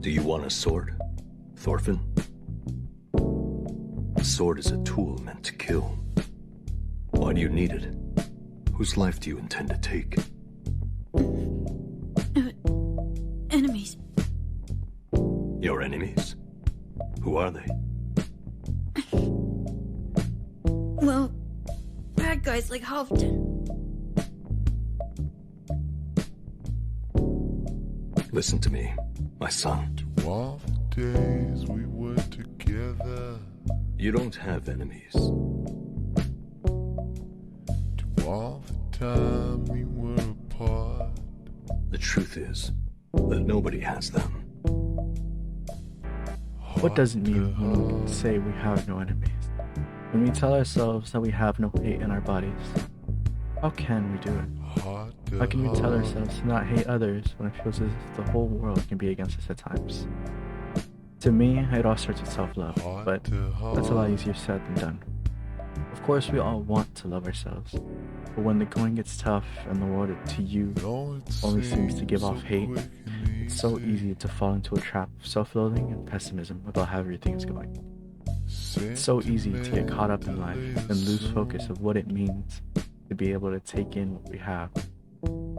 Do you want a sword, Thorfinn? A sword is a tool meant to kill. Why do you need it? Whose life do you intend to take? Enemies. Your enemies? Who are they? Well, bad guys like Halfdan. Listen to me, my son. 12 days we were together. You don't have enemies. 12 time we were apart. The truth is that nobody has them. What does it mean when we say we have no enemies? When we tell ourselves that we have no hate in our bodies? How can we do it? How can we tell ourselves to not hate others when it feels as if the whole world can be against us at times? To me, it all starts with self-love, but that's a lot easier said than done. Of course, we all want to love ourselves, but when the going gets tough and the world to you only seems to give off hate, it's so easy to fall into a trap of self-loathing and pessimism about how everything is going. It's so easy to get caught up in life and lose focus of what it means to be able to take in what we have.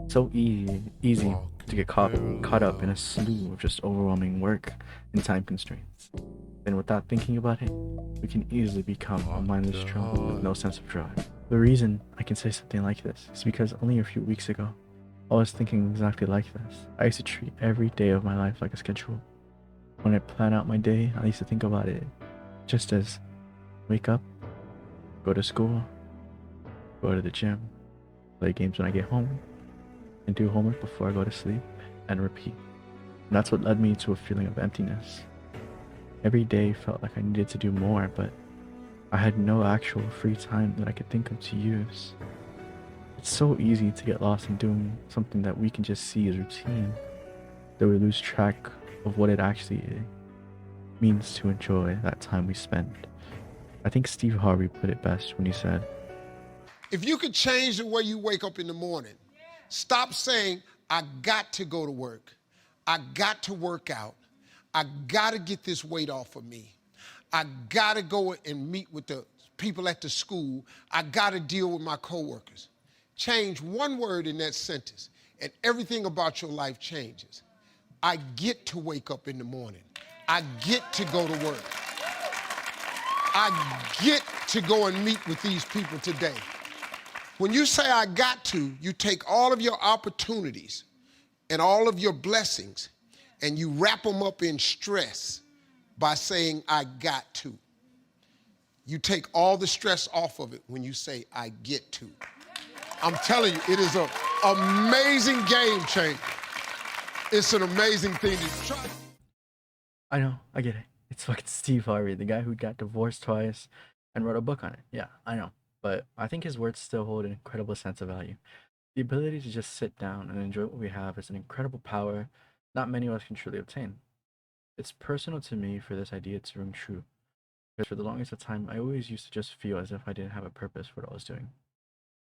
So easy to get caught up in a slew of just overwhelming work and time constraints. And without thinking about it, we can easily become a mindless drone with no sense of drive. The reason I can say something like this is because only a few weeks ago, I was thinking exactly like this. I used to treat every day of my life like a schedule. When I plan out my day, I used to think about it just as wake up, go to school, go to the gym, play games when I get home, and do homework before I go to sleep, and repeat. And that's what led me to a feeling of emptiness. Every day felt like I needed to do more, but I had no actual free time that I could think of to use. It's so easy to get lost in doing something that we can just see as routine, that we lose track of what it actually means to enjoy that time we spend. I think Steve Harvey put it best when he said, if you could change the way you wake up in the morning, stop saying, I got to go to work. I got to work out. I got to get this weight off of me. I got to go and meet with the people at the school. I got to deal with my coworkers. Change one word in that sentence and everything about your life changes. I get to wake up in the morning. I get to go to work. I get to go and meet with these people today. When you say I got to, you take all of your opportunities and all of your blessings and you wrap them up in stress by saying I got to. You take all the stress off of it when you say I get to. I'm telling you, it is an amazing game changer. It's an amazing thing to try. I know, I get it. It's fucking Steve Harvey, the guy who got divorced twice and wrote a book on it. Yeah, I know. But I think his words still hold an incredible sense of value. The ability to just sit down and enjoy what we have is an incredible power not many of us can truly obtain. It's personal to me for this idea to ring true. Because for the longest of time, I always used to just feel as if I didn't have a purpose for what I was doing.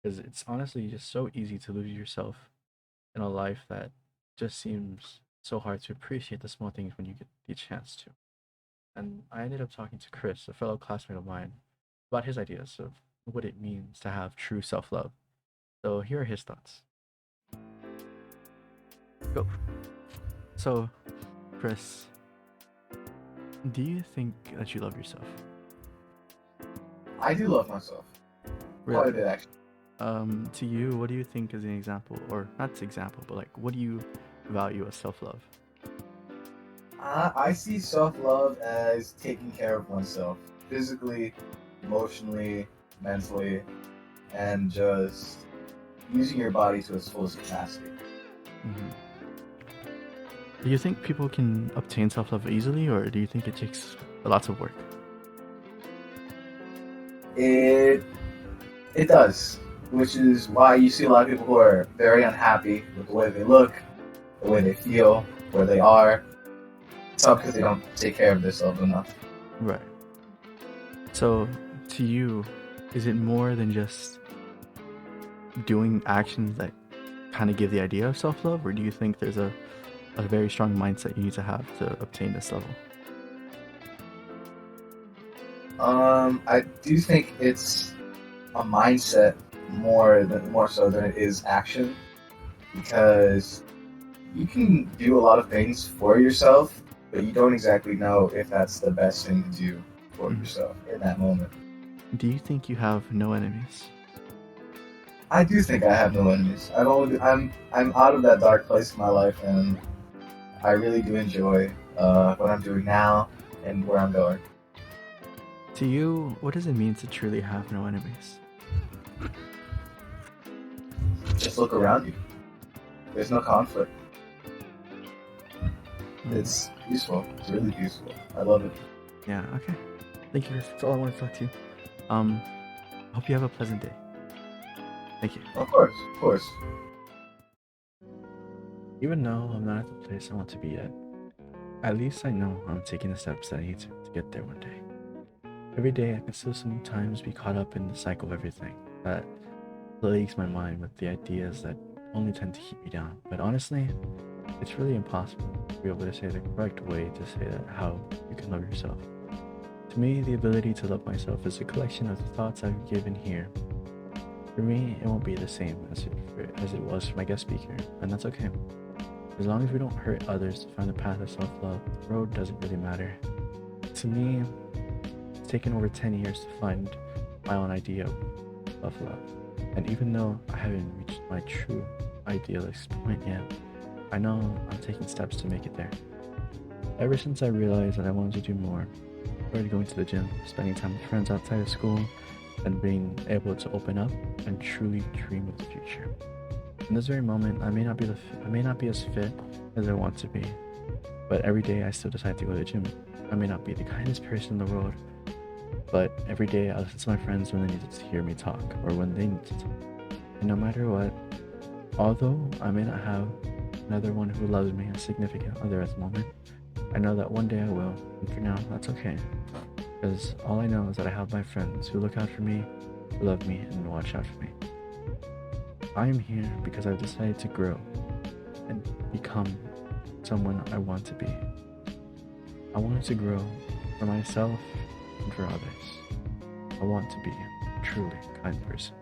Because it's honestly just so easy to lose yourself in a life that just seems so hard to appreciate the small things when you get the chance to. And I ended up talking to Chris, a fellow classmate of mine, about his ideas of what it means to have true self-love. So here are his thoughts. Go. So, Chris, do you think that you love yourself? I do love myself. Really? Quite a bit, actually. To you, what do you think is an example, or not an example, but like, what do you value as self-love? I see self-love as taking care of oneself, physically, emotionally, mentally, and just using your body to its fullest capacity. Mm-hmm. Do you think people can obtain self-love easily, or do you think it takes lots of work? It does, which is why you see a lot of people who are very unhappy with the way they look, the way they feel, where they are. It's not because they don't take care of themselves enough. Right. So, to you, is it more than just doing actions that kind of give the idea of self-love, or do you think there's a a very strong mindset you need to have to obtain this level? I do think it's a mindset more so than it is action, because you can do a lot of things for yourself, but you don't exactly know if that's the best thing to do for yourself in that moment. Do you think you have no enemies? I do think I have no enemies. I'm out of that dark place in my life, and I really do enjoy what I'm doing now and where I'm going. To you, what does it mean to truly have no enemies? Just look around you. There's no conflict. It's peaceful. It's really peaceful. I love it. Yeah, okay. Thank you. That's all I want to talk to you. Hope you have a pleasant day. Thank you. Of course, of course. Even though I'm not at the place I want to be yet, at least I know I'm taking the steps that I need to get there one day. Every day I can still sometimes be caught up in the cycle of everything that plagues my mind with the ideas that only tend to keep me down. But honestly, it's really impossible to be able to say the correct way to say that how you can love yourself. To me, the ability to love myself is a collection of the thoughts I've given here. For me, it won't be the same as it was for my guest speaker, and that's okay. As long as we don't hurt others to find the path of self-love, the road doesn't really matter. To me, it's taken over 10 years to find my own idea of love. And even though I haven't reached my true idealist point yet, I know I'm taking steps to make it there. Ever since I realized that I wanted to do more, I started going to the gym, spending time with friends outside of school, and being able to open up and truly dream of the future. In this very moment, I may not be as fit as I want to be, but every day I still decide to go to the gym. I may not be the kindest person in the world, but every day I listen to my friends when they need to hear me talk, or when they need to talk. And no matter what, although I may not have another one who loves me, a significant other at the moment, I know that one day I will, and for now, that's okay. Because all I know is that I have my friends who look out for me, who love me, and watch out for me. I am here because I've decided to grow and become someone I want to be. I want to grow for myself and for others. I want to be a truly kind person.